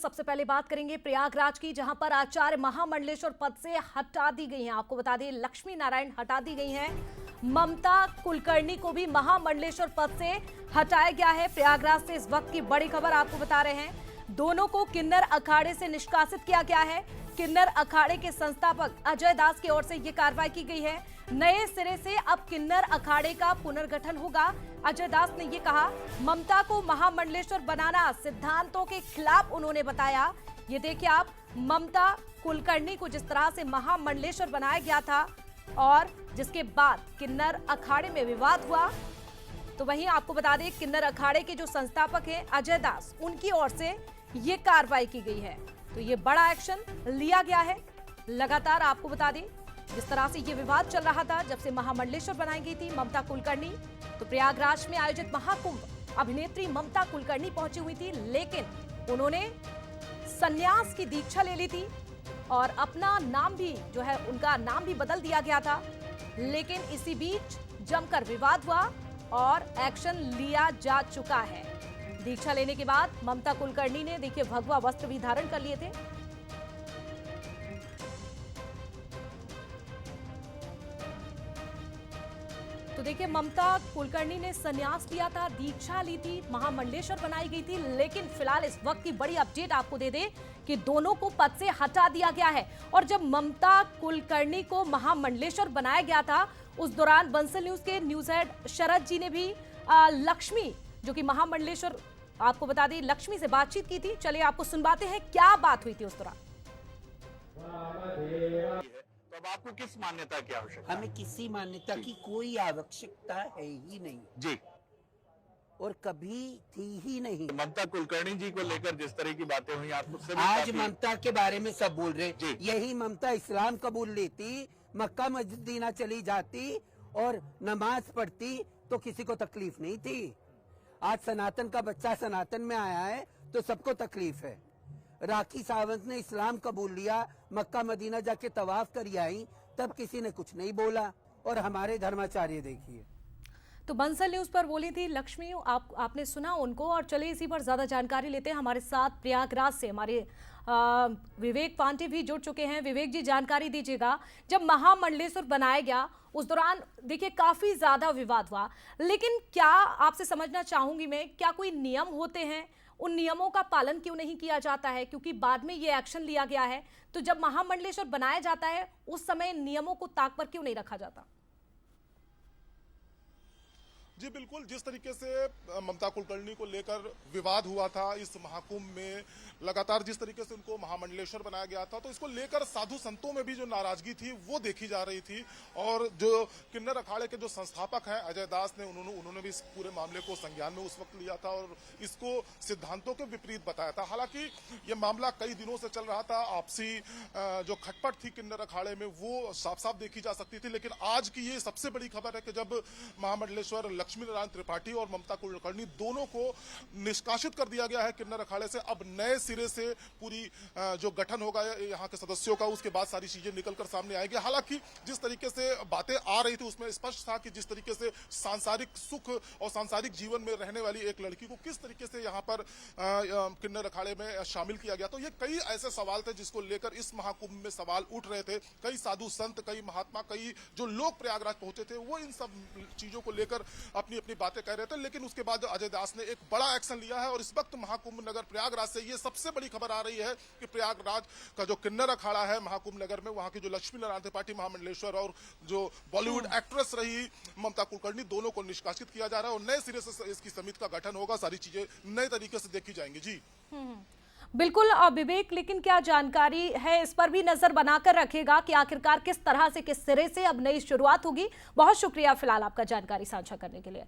सबसे पहले बात करेंगे प्रयागराज की, जहां पर आचार्य महामंडलेश्वर पद से हटा दी गई हैं। आपको बता दें, लक्ष्मी नारायण हटा दी गई हैं। ममता कुलकर्णी को भी महामंडलेश्वर पद से हटाया गया है। प्रयागराज से इस वक्त की बड़ी खबर आपको बता रहे हैं। दोनों को किन्नर अखाड़े से निष्कासित किया गया है। किन्नर अखाड़े के संस्थापक अजय दास की ओर से यह कार्रवाई की गई है। नए सिरे से अब किन्नर अखाड़े का पुनर्गठन होगा। अजय दास ने यह कहा, ममता को महामंडलेश्वर बनाना सिद्धांतों के खिलाफ उन्होंने बताया। ये देखिए आप, ममता कुलकर्णी को जिस तरह से महामंडलेश्वर बनाया गया था और जिसके बाद किन्नर अखाड़े में विवाद हुआ, तो वहीं आपको बता दें किन्नर अखाड़े के जो संस्थापक हैं अजय दास, उनकी ओर से ये कार्रवाई की गई है। तो ये बड़ा एक्शन लिया गया है। लगातार आपको बता दें, जिस तरह से ये विवाद चल रहा था जब से महामंडलेश्वर बनाई गई थी ममता कुलकर्णी, तो प्रयागराज में आयोजित महाकुंभ अभिनेत्री ममता कुलकर्णी पहुंची हुई थी, लेकिन उन्होंने संन्यास की दीक्षा ले ली थी और अपना नाम भी जो है, उनका नाम भी बदल दिया गया था। लेकिन इसी बीच जमकर विवाद हुआ और एक्शन लिया जा चुका है। दीक्षा लेने के बाद ममता कुलकर्णी ने देखिए भगवा वस्त्र भी धारण कर लिए थे। तो देखिए, ममता कुलकर्णी ने संन्यास लिया था, दीक्षा ली थी, महामंडलेश्वर बनाई गई थी, लेकिन फिलहाल इस वक्त की बड़ी अपडेट आपको दे दें कि दोनों को पद से हटा दिया गया है। और जब ममता कुलकर्णी को महामंडलेश्वर बनाया गया था, उस दौरान बंसल न्यूज के न्यूज हेड शरद जी ने भी लक्ष्मी, जो कि महामंडलेश्वर, आपको बता दें, लक्ष्मी से बातचीत की थी। चलिए आपको सुनवाते हैं क्या बात हुई थी उस दौरान। तो अब आपको किस मान्यता की आवश्यकता? हमें किसी मान्यता की कोई आवश्यकता है ही नहीं जी, और कभी थी ही नहीं। ममता कुलकर्णी जी को लेकर जिस तरह की बातें हुई, आप मुझसे भी आज काफी- ममता के बारे में सब बोल रहे। जी। यही ममता इस्लाम कबूल लेती, मक्का मदीना चली जाती और नमाज पढ़ती तो किसी को तकलीफ नहीं थी। आज सनातन का बच्चा सनातन में आया है तो सबको तकलीफ है। राखी सावंत ने इस्लाम कबूल लिया, मक्का मदीना जाके तवाफ कर आई, तब किसी ने कुछ नहीं बोला। और हमारे धर्माचार्य देखिए। तो बंसल न्यूज पर बोली थी लक्ष्मी, आपने सुना उनको। और चलिए इसी पर ज्यादा जानकारी लेते हैं। हमारे साथ प्रयागराज से हमारे विवेक पांडे भी जुड़ चुके हैं। विवेक जी, जानकारी दीजिएगा, जब महामंडलेश्वर बनाया गया उस दौरान देखिए काफी ज्यादा विवाद हुआ, लेकिन क्या आपसे समझना चाहूंगी मैं, क्या कोई नियम होते हैं, उन नियमों का पालन क्यों नहीं किया जाता है? क्योंकि बाद में ये एक्शन लिया गया है, तो जब महामंडलेश्वर बनाया जाता है उस समय नियमों को ताक पर क्यों नहीं रखा जाता? जी बिल्कुल, जिस तरीके से ममता कुलकर्णी को लेकर विवाद हुआ था इस महाकुंभ में, लगातार जिस तरीके से उनको महामंडलेश्वर बनाया गया था, तो इसको लेकर साधु संतों में भी जो नाराजगी थी वो देखी जा रही थी। और जो किन्नर अखाड़े के जो संस्थापक हैं अजय दास ने, उन्होंने भी इस पूरे मामले को संज्ञान में उस वक्त लिया था और इसको सिद्धांतों के विपरीत बताया था। हालांकि ये मामला कई दिनों से चल रहा था, आपसी जो खटपट थी किन्नर अखाड़े में वो साफ साफ देखी जा सकती थी। लेकिन आज की ये सबसे बड़ी खबर है कि जब महामंडलेश्वर लक्ष्मी नारायण त्रिपाठी और ममता कुलकर्णी दोनों को निष्कासित कर दिया गया है किन्नर अखाड़े से। अब नए सिरे से पूरी जो गठन होगा यहाँ के सदस्यों का, उसके बाद सारी चीजें निकलकर सामने आएंगी। हालांकि जिस तरीके से बातें आ रही थी उसमें स्पष्ट था कि जिस तरीके से सांसारिक सुख और सांसारिक जीवन में रहने वाली एक लड़की को किस तरीके से यहाँ पर किन्नर अखाड़े में शामिल किया गया, तो ये कई ऐसे सवाल थे जिसको लेकर इस महाकुंभ में सवाल उठ रहे थे। कई साधु संत, कई महात्मा, कई जो लोग प्रयागराज पहुंचे थे वो इन सब चीजों को लेकर अपनी बातें कह रहे थे। लेकिन उसके बाद अजय दास ने एक बड़ा एक्शन लिया है और इस वक्त महाकुंभ नगर प्रयागराज से ये सबसे बड़ी खबर आ रही है कि प्रयागराज का जो किन्नर अखाड़ा है महाकुंभ नगर में, वहां की जो लक्ष्मी नारायण त्रिपाठी महामंडलेश्वर और जो बॉलीवुड एक्ट्रेस रही ममता कुलकर्णी, दोनों को निष्कासित किया जा रहा है और नए सिरे से इसकी समिति का गठन होगा। सारी चीजें नए तरीके से देखी जाएंगी। जी बिल्कुल विवेक, लेकिन क्या जानकारी है, इस पर भी नजर बनाकर रखेगा कि आखिरकार किस तरह से, किस सिरे से अब नई शुरुआत होगी। बहुत शुक्रिया फिलहाल आपका जानकारी साझा करने के लिए।